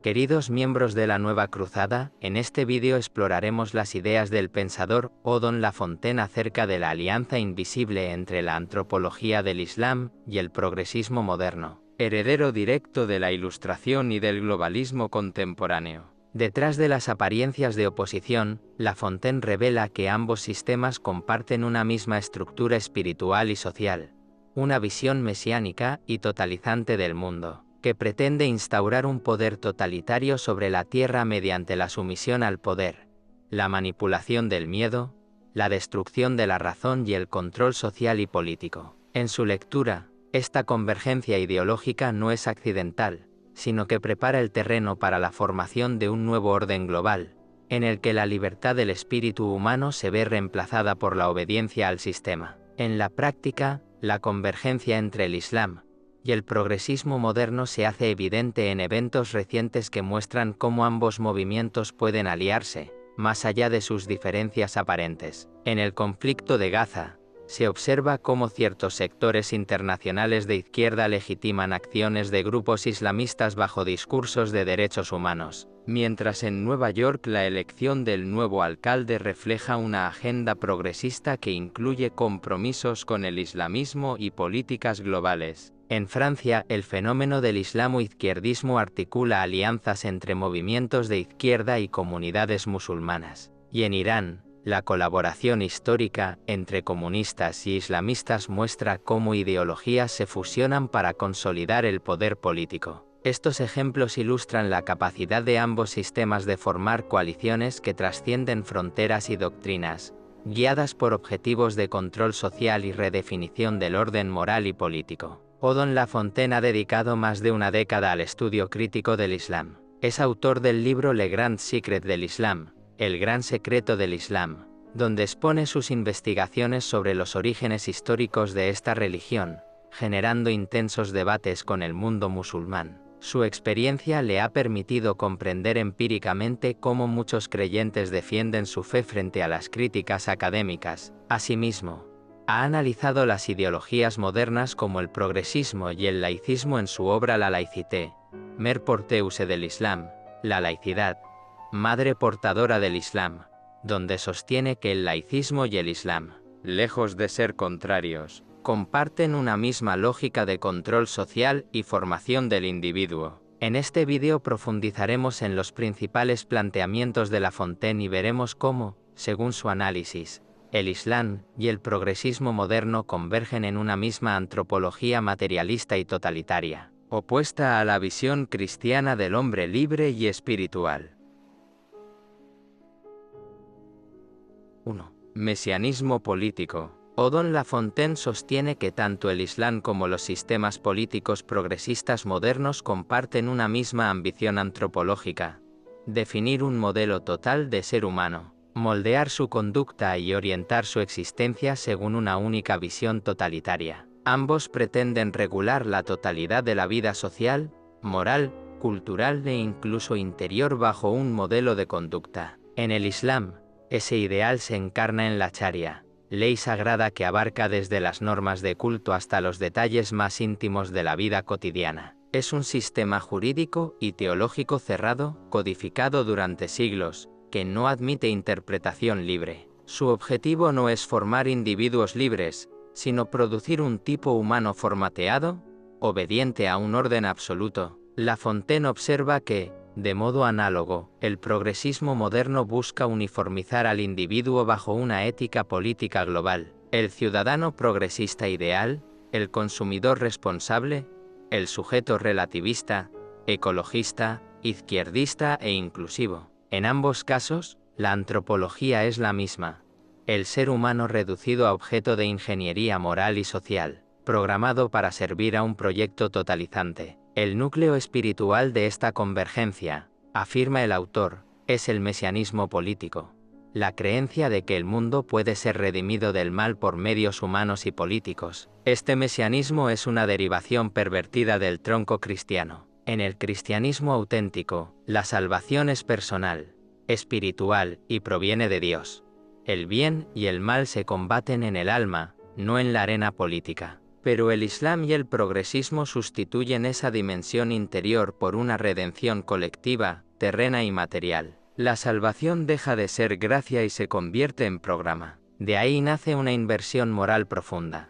Queridos miembros de la Nueva Cruzada, en este vídeo exploraremos las ideas del pensador Odón Lafontaine acerca de la alianza invisible entre la antropología del Islam y el progresismo moderno, heredero directo de la Ilustración y del globalismo contemporáneo. Detrás de las apariencias de oposición, Lafontaine revela que ambos sistemas comparten una misma estructura espiritual y social, una visión mesiánica y totalizante del mundo, que pretende instaurar un poder totalitario sobre la tierra mediante la sumisión al poder, la manipulación del miedo, la destrucción de la razón y el control social y político. En su lectura, esta convergencia ideológica no es accidental, sino que prepara el terreno para la formación de un nuevo orden global, en el que la libertad del espíritu humano se ve reemplazada por la obediencia al sistema. En la práctica, la convergencia entre el Islam y el progresismo moderno se hace evidente en eventos recientes que muestran cómo ambos movimientos pueden aliarse, más allá de sus diferencias aparentes. En el conflicto de Gaza, se observa cómo ciertos sectores internacionales de izquierda legitiman acciones de grupos islamistas bajo discursos de derechos humanos, mientras en Nueva York la elección del nuevo alcalde refleja una agenda progresista que incluye compromisos con el islamismo y políticas globales. En Francia, el fenómeno del islamo-izquierdismo articula alianzas entre movimientos de izquierda y comunidades musulmanas. Y en Irán, la colaboración histórica entre comunistas y islamistas muestra cómo ideologías se fusionan para consolidar el poder político. Estos ejemplos ilustran la capacidad de ambos sistemas de formar coaliciones que trascienden fronteras y doctrinas, guiadas por objetivos de control social y redefinición del orden moral y político. Odón Lafontaine ha dedicado más de una década al estudio crítico del Islam. Es autor del libro Le Grand Secret del Islam, El Gran Secreto del Islam, donde expone sus investigaciones sobre los orígenes históricos de esta religión, generando intensos debates con el mundo musulmán. Su experiencia le ha permitido comprender empíricamente cómo muchos creyentes defienden su fe frente a las críticas académicas. Asimismo, ha analizado las ideologías modernas como el progresismo y el laicismo en su obra La laïcité, Mère porteuse del Islam, la laicidad, madre portadora del Islam, donde sostiene que el laicismo y el Islam, lejos de ser contrarios, comparten una misma lógica de control social y formación del individuo. En este vídeo profundizaremos en los principales planteamientos de Lafontaine y veremos cómo, según su análisis, el Islam y el progresismo moderno convergen en una misma antropología materialista y totalitaria, opuesta a la visión cristiana del hombre libre y espiritual. 1. Mesianismo político. Odón Lafontaine sostiene que tanto el Islam como los sistemas políticos progresistas modernos comparten una misma ambición antropológica: definir un modelo total de ser humano, moldear su conducta y orientar su existencia según una única visión totalitaria. Ambos pretenden regular la totalidad de la vida social, moral, cultural e incluso interior bajo un modelo de conducta. En el Islam, ese ideal se encarna en la Sharia, ley sagrada que abarca desde las normas de culto hasta los detalles más íntimos de la vida cotidiana. Es un sistema jurídico y teológico cerrado, codificado durante siglos, que no admite interpretación libre. Su objetivo no es formar individuos libres, sino producir un tipo humano formateado, obediente a un orden absoluto. Lafontaine observa que, de modo análogo, el progresismo moderno busca uniformizar al individuo bajo una ética política global. El ciudadano progresista ideal, el consumidor responsable, el sujeto relativista, ecologista, izquierdista e inclusivo. En ambos casos, la antropología es la misma: el ser humano reducido a objeto de ingeniería moral y social, programado para servir a un proyecto totalizante. El núcleo espiritual de esta convergencia, afirma el autor, es el mesianismo político, la creencia de que el mundo puede ser redimido del mal por medios humanos y políticos. Este mesianismo es una derivación pervertida del tronco cristiano. En el cristianismo auténtico, la salvación es personal, espiritual y proviene de Dios. El bien y el mal se combaten en el alma, no en la arena política. Pero el Islam y el progresismo sustituyen esa dimensión interior por una redención colectiva, terrena y material. La salvación deja de ser gracia y se convierte en programa. De ahí nace una inversión moral profunda.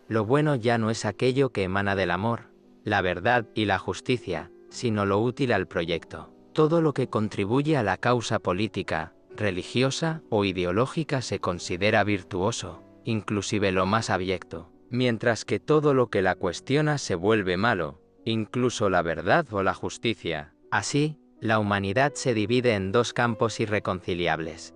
Lo bueno ya no es aquello que emana del amor, la verdad y la justicia, sino lo útil al proyecto. Todo lo que contribuye a la causa política, religiosa o ideológica se considera virtuoso, inclusive lo más abyecto, mientras que todo lo que la cuestiona se vuelve malo, incluso la verdad o la justicia. Así, la humanidad se divide en dos campos irreconciliables: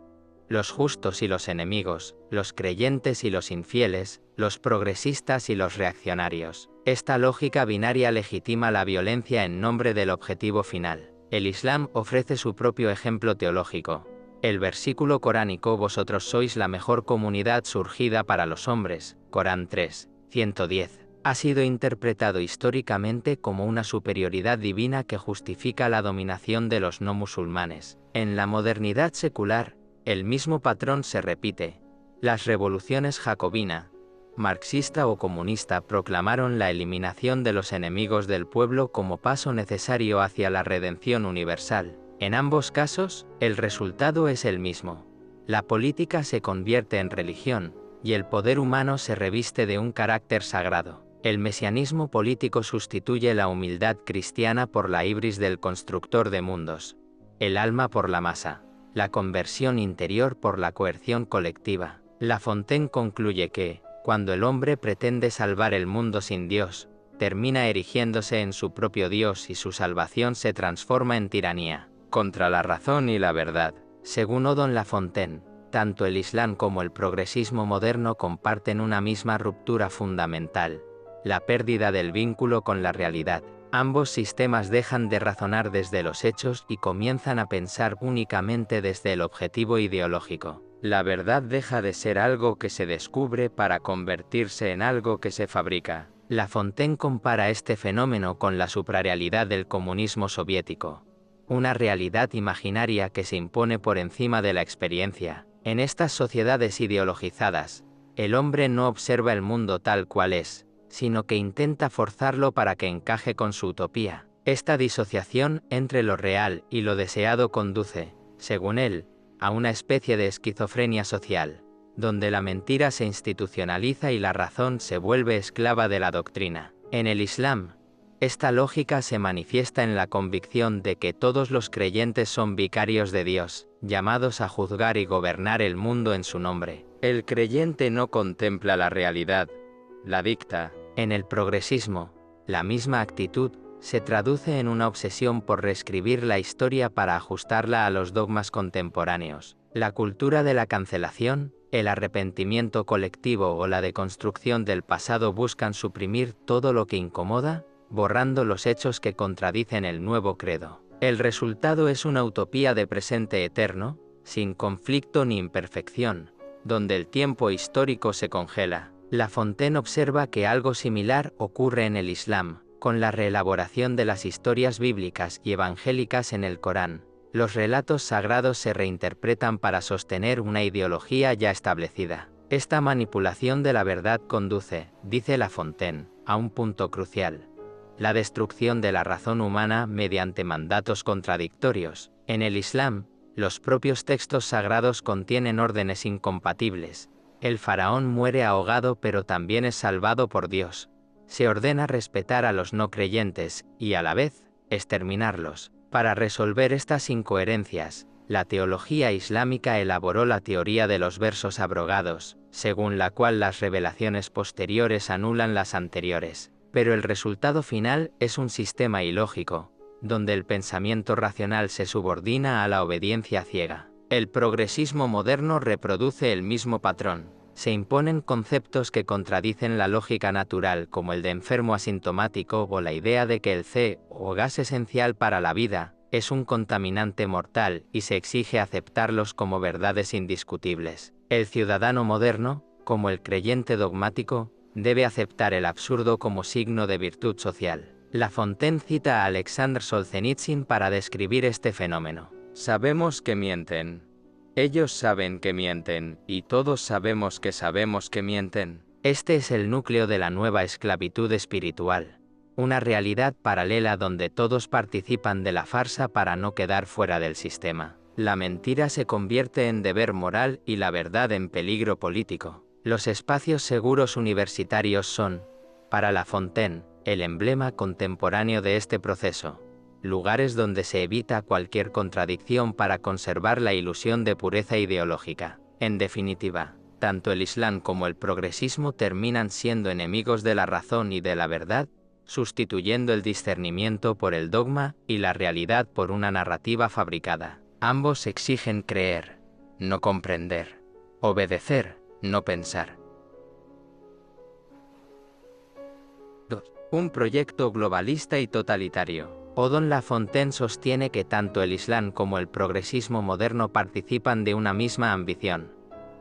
los justos y los enemigos, los creyentes y los infieles, los progresistas y los reaccionarios. Esta lógica binaria legitima la violencia en nombre del objetivo final. El Islam ofrece su propio ejemplo teológico. El versículo coránico «Vosotros sois la mejor comunidad surgida para los hombres», Corán 3, 110, ha sido interpretado históricamente como una superioridad divina que justifica la dominación de los no musulmanes. En la modernidad secular, el mismo patrón se repite. Las revoluciones jacobina, marxista o comunista proclamaron la eliminación de los enemigos del pueblo como paso necesario hacia la redención universal. En ambos casos, el resultado es el mismo. La política se convierte en religión, y el poder humano se reviste de un carácter sagrado. El mesianismo político sustituye la humildad cristiana por la ibris del constructor de mundos, el alma por la masa, la conversión interior por la coerción colectiva. La Fontaine concluye que, cuando el hombre pretende salvar el mundo sin Dios, termina erigiéndose en su propio Dios y su salvación se transforma en tiranía, contra la razón y la verdad. Según Odon Lafontaine, tanto el Islam como el progresismo moderno comparten una misma ruptura fundamental: la pérdida del vínculo con la realidad. Ambos sistemas dejan de razonar desde los hechos y comienzan a pensar únicamente desde el objetivo ideológico. La verdad deja de ser algo que se descubre para convertirse en algo que se fabrica. Lafontaine compara este fenómeno con la suprarrealidad del comunismo soviético, una realidad imaginaria que se impone por encima de la experiencia. En estas sociedades ideologizadas, el hombre no observa el mundo tal cual es, sino que intenta forzarlo para que encaje con su utopía. Esta disociación entre lo real y lo deseado conduce, según él, a una especie de esquizofrenia social, donde la mentira se institucionaliza y la razón se vuelve esclava de la doctrina. En el Islam, esta lógica se manifiesta en la convicción de que todos los creyentes son vicarios de Dios, llamados a juzgar y gobernar el mundo en su nombre. El creyente no contempla la realidad, la dicta. En el progresismo, la misma actitud se traduce en una obsesión por reescribir la historia para ajustarla a los dogmas contemporáneos. La cultura de la cancelación, el arrepentimiento colectivo o la deconstrucción del pasado buscan suprimir todo lo que incomoda, borrando los hechos que contradicen el nuevo credo. El resultado es una utopía de presente eterno, sin conflicto ni imperfección, donde el tiempo histórico se congela. Lafontaine observa que algo similar ocurre en el Islam, con la reelaboración de las historias bíblicas y evangélicas en el Corán. Los relatos sagrados se reinterpretan para sostener una ideología ya establecida. Esta manipulación de la verdad conduce, dice Lafontaine, a un punto crucial: la destrucción de la razón humana mediante mandatos contradictorios. En el Islam, los propios textos sagrados contienen órdenes incompatibles. El faraón muere ahogado pero también es salvado por Dios. Se ordena respetar a los no creyentes y, a la vez, exterminarlos. Para resolver estas incoherencias, la teología islámica elaboró la teoría de los versos abrogados, según la cual las revelaciones posteriores anulan las anteriores. Pero el resultado final es un sistema ilógico, donde el pensamiento racional se subordina a la obediencia ciega. El progresismo moderno reproduce el mismo patrón. Se imponen conceptos que contradicen la lógica natural, como el de enfermo asintomático o la idea de que el CO, o gas esencial para la vida, es un contaminante mortal, y se exige aceptarlos como verdades indiscutibles. El ciudadano moderno, como el creyente dogmático, debe aceptar el absurdo como signo de virtud social. Lafontaine cita a Alexander Solzhenitsyn para describir este fenómeno. Sabemos que mienten. Ellos saben que mienten, y todos sabemos que mienten. Este es el núcleo de la nueva esclavitud espiritual, una realidad paralela donde todos participan de la farsa para no quedar fuera del sistema. La mentira se convierte en deber moral y la verdad en peligro político. Los espacios seguros universitarios son, para La Fontaine, el emblema contemporáneo de este proceso. Lugares donde se evita cualquier contradicción para conservar la ilusión de pureza ideológica. En definitiva, tanto el Islam como el progresismo terminan siendo enemigos de la razón y de la verdad, sustituyendo el discernimiento por el dogma y la realidad por una narrativa fabricada. Ambos exigen creer, no comprender; obedecer, no pensar. 2. Un proyecto globalista y totalitario. Odon La Fontaine sostiene que tanto el Islam como el progresismo moderno participan de una misma ambición: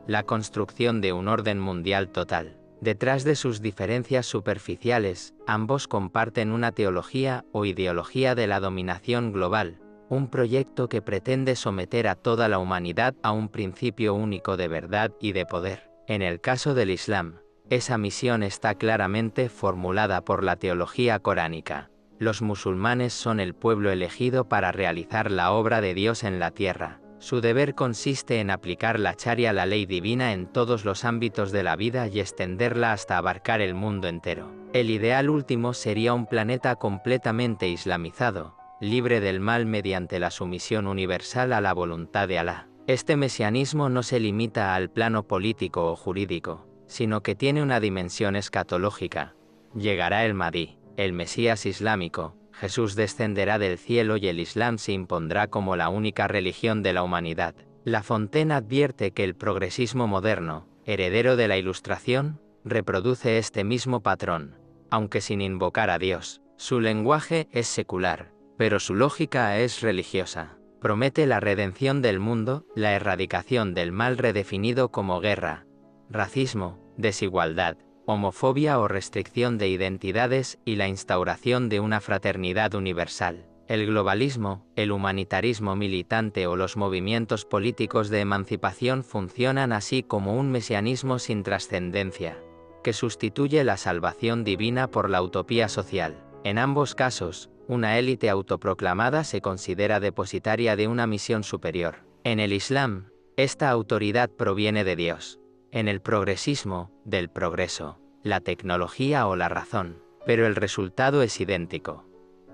la construcción de un orden mundial total. Detrás de sus diferencias superficiales, ambos comparten una teología o ideología de la dominación global, un proyecto que pretende someter a toda la humanidad a un principio único de verdad y de poder. En el caso del Islam, esa misión está claramente formulada por la teología coránica. Los musulmanes son el pueblo elegido para realizar la obra de Dios en la tierra. Su deber consiste en aplicar la Sharia, la ley divina, en todos los ámbitos de la vida y extenderla hasta abarcar el mundo entero. El ideal último sería un planeta completamente islamizado, libre del mal mediante la sumisión universal a la voluntad de Alá. Este mesianismo no se limita al plano político o jurídico, sino que tiene una dimensión escatológica. Llegará el Mahdi, el Mesías islámico. Jesús descenderá del cielo y el Islam se impondrá como la única religión de la humanidad. La Fontaine advierte que el progresismo moderno, heredero de la Ilustración, reproduce este mismo patrón, aunque sin invocar a Dios. Su lenguaje es secular, pero su lógica es religiosa. Promete la redención del mundo, la erradicación del mal redefinido como guerra, racismo, desigualdad, homofobia o restricción de identidades y la instauración de una fraternidad universal. El globalismo, el humanitarismo militante o los movimientos políticos de emancipación funcionan así como un mesianismo sin trascendencia, que sustituye la salvación divina por la utopía social. En ambos casos, una élite autoproclamada se considera depositaria de una misión superior. En el Islam, esta autoridad proviene de Dios. En el progresismo, del progreso, la tecnología o la razón, pero el resultado es idéntico: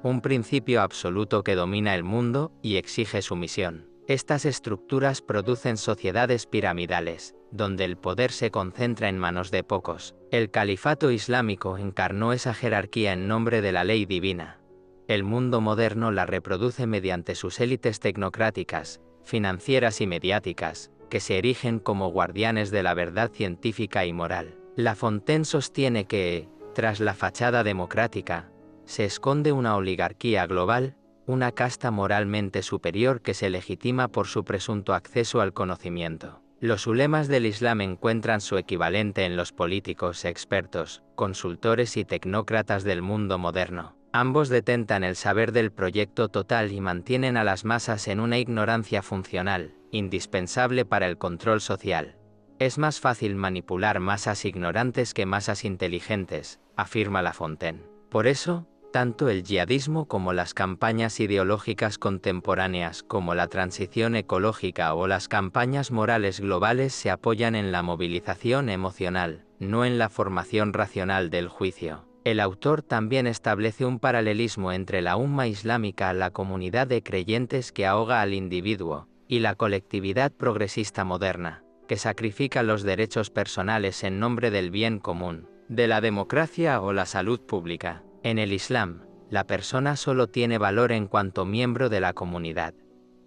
un principio absoluto que domina el mundo y exige sumisión. Estas estructuras producen sociedades piramidales, donde el poder se concentra en manos de pocos. El califato islámico encarnó esa jerarquía en nombre de la ley divina. El mundo moderno la reproduce mediante sus élites tecnocráticas, financieras y mediáticas, que se erigen como guardianes de la verdad científica y moral. La Fontaine sostiene que, tras la fachada democrática, se esconde una oligarquía global, una casta moralmente superior que se legitima por su presunto acceso al conocimiento. Los ulemas del Islam encuentran su equivalente en los políticos, expertos, consultores y tecnócratas del mundo moderno. Ambos detentan el saber del proyecto total y mantienen a las masas en una ignorancia funcional, indispensable para el control social. Es más fácil manipular masas ignorantes que masas inteligentes, afirma La Fontaine. Por eso, tanto el yihadismo como las campañas ideológicas contemporáneas como la transición ecológica o las campañas morales globales se apoyan en la movilización emocional, no en la formación racional del juicio. El autor también establece un paralelismo entre la umma islámica, la comunidad de creyentes que ahoga al individuo, y la colectividad progresista moderna, que sacrifica los derechos personales en nombre del bien común, de la democracia o la salud pública. En el Islam, la persona solo tiene valor en cuanto miembro de la comunidad.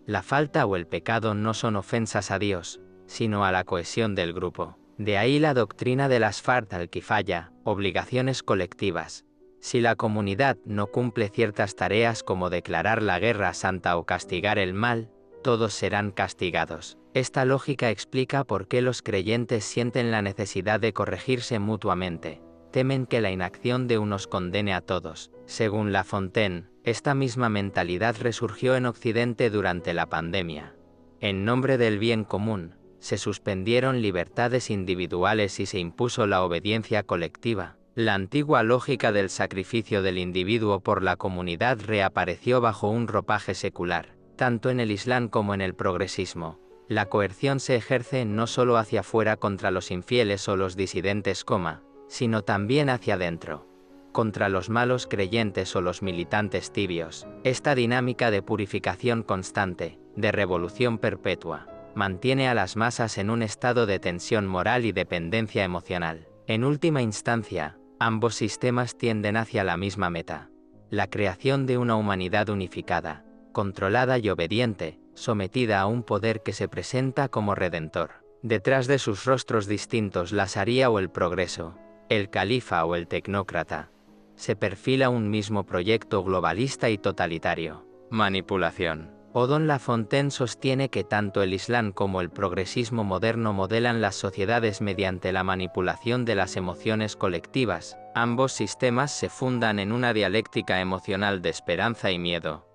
La falta o el pecado no son ofensas a Dios, sino a la cohesión del grupo. De ahí la doctrina de las fard al-kifaya, obligaciones colectivas. Si la comunidad no cumple ciertas tareas como declarar la guerra santa o castigar el mal, todos serán castigados. Esta lógica explica por qué los creyentes sienten la necesidad de corregirse mutuamente. Temen que la inacción de unos condene a todos. Según La Fontaine, esta misma mentalidad resurgió en Occidente durante la pandemia. En nombre del bien común, se suspendieron libertades individuales y se impuso la obediencia colectiva. La antigua lógica del sacrificio del individuo por la comunidad reapareció bajo un ropaje secular, tanto en el Islam como en el progresismo. La coerción se ejerce no solo hacia afuera contra los infieles o los disidentes, sino también hacia adentro, contra los malos creyentes o los militantes tibios. Esta dinámica de purificación constante, de revolución perpetua, mantiene a las masas en un estado de tensión moral y dependencia emocional. En última instancia, ambos sistemas tienden hacia la misma meta: la creación de una humanidad unificada, controlada y obediente, sometida a un poder que se presenta como redentor. Detrás de sus rostros distintos, la sharía o el progreso, el califa o el tecnócrata, se perfila un mismo proyecto globalista y totalitario: manipulación. Odon Lafontaine sostiene que tanto el Islam como el progresismo moderno modelan las sociedades mediante la manipulación de las emociones colectivas. Ambos sistemas se fundan en una dialéctica emocional de esperanza y miedo.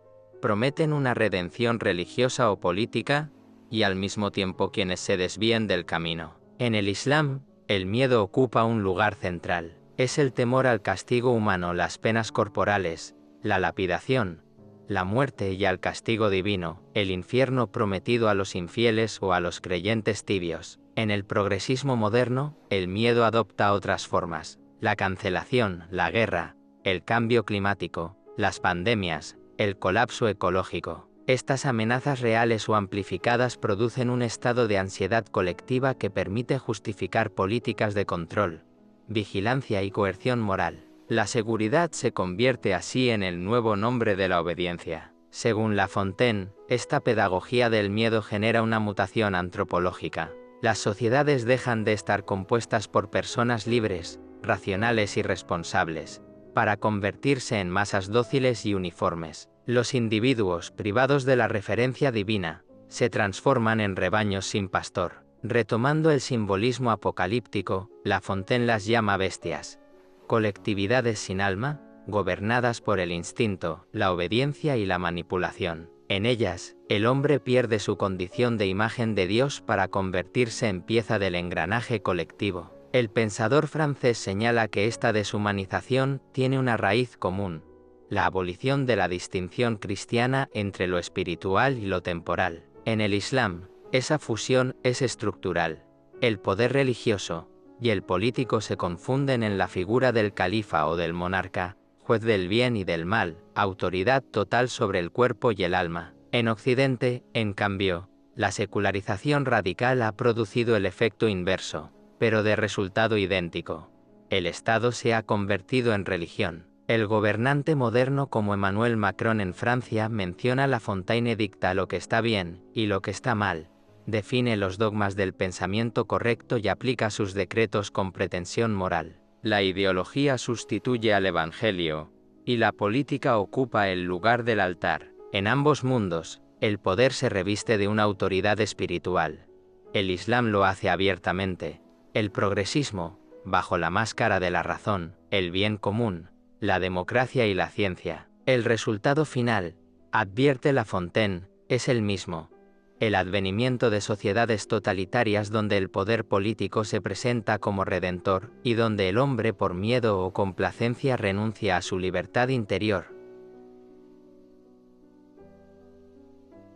Prometen una redención religiosa o política, y al mismo tiempo quienes se desvíen del camino. En el Islam, el miedo ocupa un lugar central. Es el temor al castigo humano, las penas corporales, la lapidación, la muerte y al castigo divino, el infierno prometido a los infieles o a los creyentes tibios. En el progresismo moderno, el miedo adopta otras formas: la cancelación, la guerra, el cambio climático, las pandemias, el colapso ecológico. Estas amenazas reales o amplificadas producen un estado de ansiedad colectiva que permite justificar políticas de control, vigilancia y coerción moral. La seguridad se convierte así en el nuevo nombre de la obediencia. Según Lafontaine, esta pedagogía del miedo genera una mutación antropológica. Las sociedades dejan de estar compuestas por personas libres, racionales y responsables, para convertirse en masas dóciles y uniformes. Los individuos, privados de la referencia divina, se transforman en rebaños sin pastor. Retomando el simbolismo apocalíptico, Lafontaine las llama bestias, colectividades sin alma, gobernadas por el instinto, la obediencia y la manipulación. En ellas, el hombre pierde su condición de imagen de Dios para convertirse en pieza del engranaje colectivo. El pensador francés señala que esta deshumanización tiene una raíz común: la abolición de la distinción cristiana entre lo espiritual y lo temporal. En el Islam, esa fusión es estructural. El poder religioso y el político se confunden en la figura del califa o del monarca, juez del bien y del mal, autoridad total sobre el cuerpo y el alma. En Occidente, en cambio, la secularización radical ha producido el efecto inverso, pero de resultado idéntico. El Estado se ha convertido en religión. El gobernante moderno como Emmanuel Macron en Francia menciona Lafontaine: dicta lo que está bien y lo que está mal, define los dogmas del pensamiento correcto y aplica sus decretos con pretensión moral. La ideología sustituye al evangelio, y la política ocupa el lugar del altar. En ambos mundos, el poder se reviste de una autoridad espiritual. El Islam lo hace abiertamente. El progresismo, bajo la máscara de la razón, el bien común, la democracia y la ciencia. El resultado final, advierte Lafontaine, es el mismo: el advenimiento de sociedades totalitarias donde el poder político se presenta como redentor, y donde el hombre por miedo o complacencia renuncia a su libertad interior.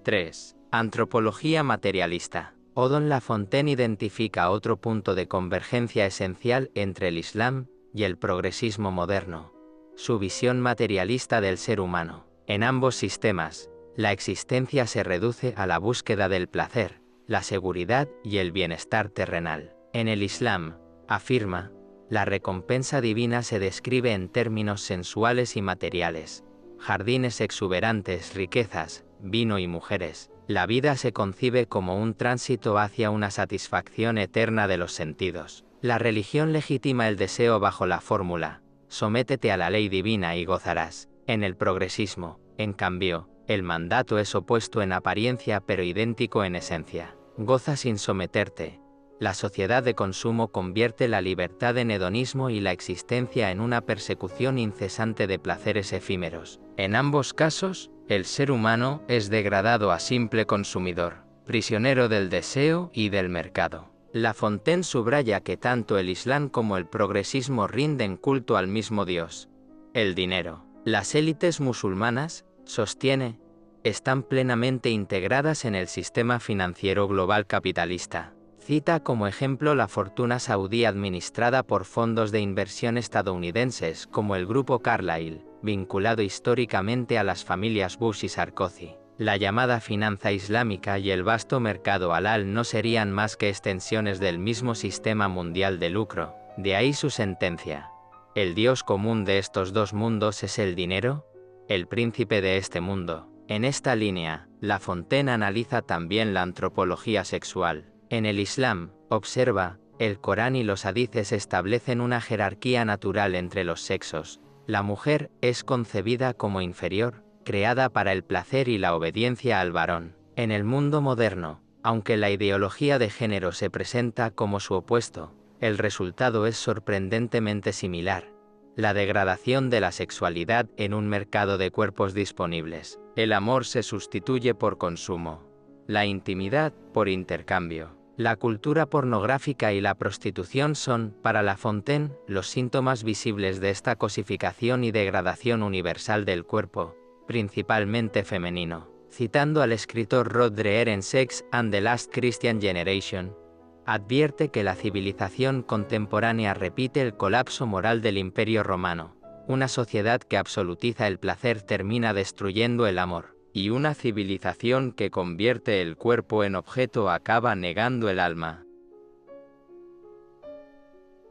3. Antropología materialista. Odon Lafontaine identifica otro punto de convergencia esencial entre el Islam y el progresismo moderno: su visión materialista del ser humano. En ambos sistemas, la existencia se reduce a la búsqueda del placer, la seguridad y el bienestar terrenal. En el Islam, afirma, la recompensa divina se describe en términos sensuales y materiales: jardines exuberantes, riquezas, vino y mujeres. La vida se concibe como un tránsito hacia una satisfacción eterna de los sentidos. La religión legitima el deseo bajo la fórmula: sométete a la ley divina y gozarás. En el progresismo, en cambio, el mandato es opuesto en apariencia pero idéntico en esencia: goza sin someterte. La sociedad de consumo convierte la libertad en hedonismo y la existencia en una persecución incesante de placeres efímeros. En ambos casos, el ser humano es degradado a simple consumidor. prisionero del deseo y del mercado. La Fontaine subraya que tanto el Islam como el progresismo rinden culto al mismo Dios, el dinero. Las élites musulmanas, sostiene, están plenamente integradas en el sistema financiero global capitalista. Cita como ejemplo la fortuna saudí administrada por fondos de inversión estadounidenses como el Grupo Carlyle, vinculado históricamente a las familias Bush y Sarkozy. La llamada finanza islámica y el vasto mercado halal no serían más que extensiones del mismo sistema mundial de lucro, de ahí su sentencia. ¿El Dios común de estos dos mundos es el dinero? El príncipe de este mundo. En esta línea, La Fontaine analiza también la antropología sexual. En el Islam, observa, el Corán y los hadices establecen una jerarquía natural entre los sexos. La mujer es concebida como inferior, creada para el placer y la obediencia al varón. En el mundo moderno, aunque la ideología de género se presenta como su opuesto, el resultado es sorprendentemente similar. La degradación de la sexualidad en un mercado de cuerpos disponibles. El amor se sustituye por consumo. La intimidad por intercambio. La cultura pornográfica y la prostitución son, para La Fontaine, los síntomas visibles de esta cosificación y degradación universal del cuerpo, principalmente femenino. Citando al escritor Rod Dreher en Sex and the Last Christian Generation, advierte que la civilización contemporánea repite el colapso moral del Imperio Romano. Una sociedad que absolutiza el placer termina destruyendo el amor, y una civilización que convierte el cuerpo en objeto acaba negando el alma.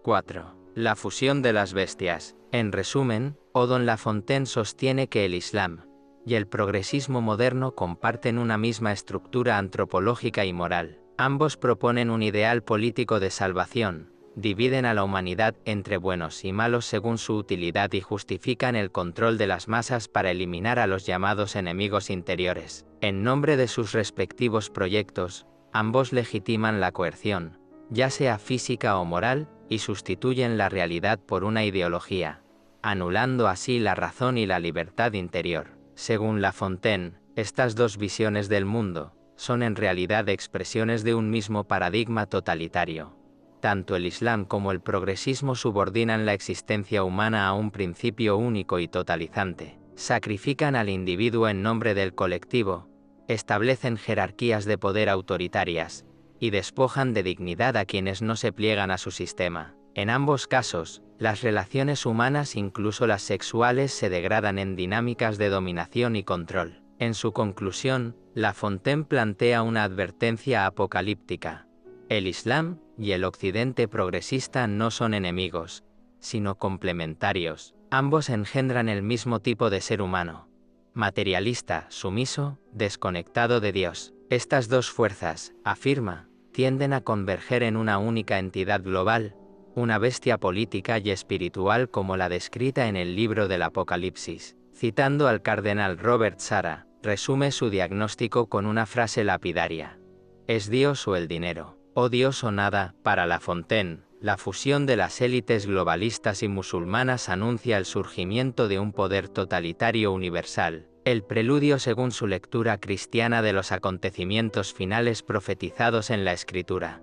4. La fusión de las bestias. En resumen, Odon La Fontaine sostiene que el Islam y el progresismo moderno comparten una misma estructura antropológica y moral. Ambos proponen un ideal político de salvación, dividen a la humanidad entre buenos y malos según su utilidad y justifican el control de las masas para eliminar a los llamados enemigos interiores. En nombre de sus respectivos proyectos, ambos legitiman la coerción, ya sea física o moral, y sustituyen la realidad por una ideología, anulando así la razón y la libertad interior. Según La Fontaine, estas dos visiones del mundo son en realidad expresiones de un mismo paradigma totalitario. Tanto el Islam como el progresismo subordinan la existencia humana a un principio único y totalizante, sacrifican al individuo en nombre del colectivo, establecen jerarquías de poder autoritarias, y despojan de dignidad a quienes no se pliegan a su sistema. En ambos casos, las relaciones humanas, incluso las sexuales, se degradan en dinámicas de dominación y control. En su conclusión, La Fontaine plantea una advertencia apocalíptica. El Islam y el Occidente progresista no son enemigos, sino complementarios. Ambos engendran el mismo tipo de ser humano: materialista, sumiso, desconectado de Dios. Estas dos fuerzas, afirma, tienden a converger en una única entidad global, una bestia política y espiritual como la descrita en el libro del Apocalipsis. Citando al cardenal Robert Sarah, resume su diagnóstico con una frase lapidaria: ¿es Dios o el dinero? O Dios o nada. Para La Fontaine, la fusión de las élites globalistas y musulmanas anuncia el surgimiento de un poder totalitario universal, el preludio según su lectura cristiana de los acontecimientos finales profetizados en la Escritura.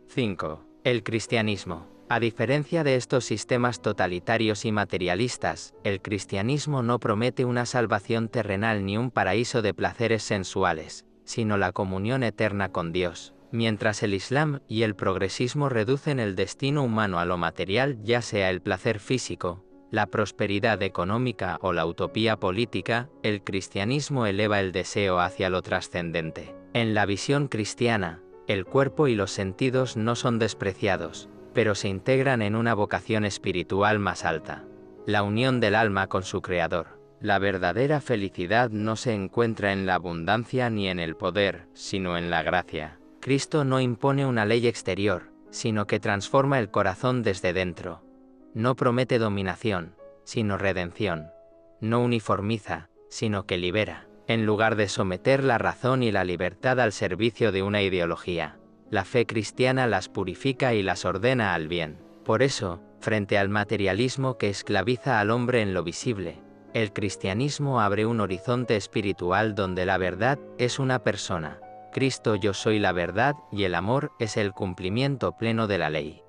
5. El cristianismo. A diferencia de estos sistemas totalitarios y materialistas, el cristianismo no promete una salvación terrenal ni un paraíso de placeres sensuales, sino la comunión eterna con Dios. Mientras el Islam y el progresismo reducen el destino humano a lo material, ya sea el placer físico, la prosperidad económica o la utopía política, el cristianismo eleva el deseo hacia lo trascendente. En la visión cristiana, el cuerpo y los sentidos no son despreciados, pero se integran en una vocación espiritual más alta: la unión del alma con su Creador. La verdadera felicidad no se encuentra en la abundancia ni en el poder, sino en la gracia. Cristo no impone una ley exterior, sino que transforma el corazón desde dentro. No promete dominación, sino redención. No uniformiza, sino que libera, en lugar de someter la razón y la libertad al servicio de una ideología. La fe cristiana las purifica y las ordena al bien. Por eso, frente al materialismo que esclaviza al hombre en lo visible, El cristianismo abre un horizonte espiritual donde la verdad es una persona. Cristo, yo soy la verdad, y el amor es el cumplimiento pleno de la ley.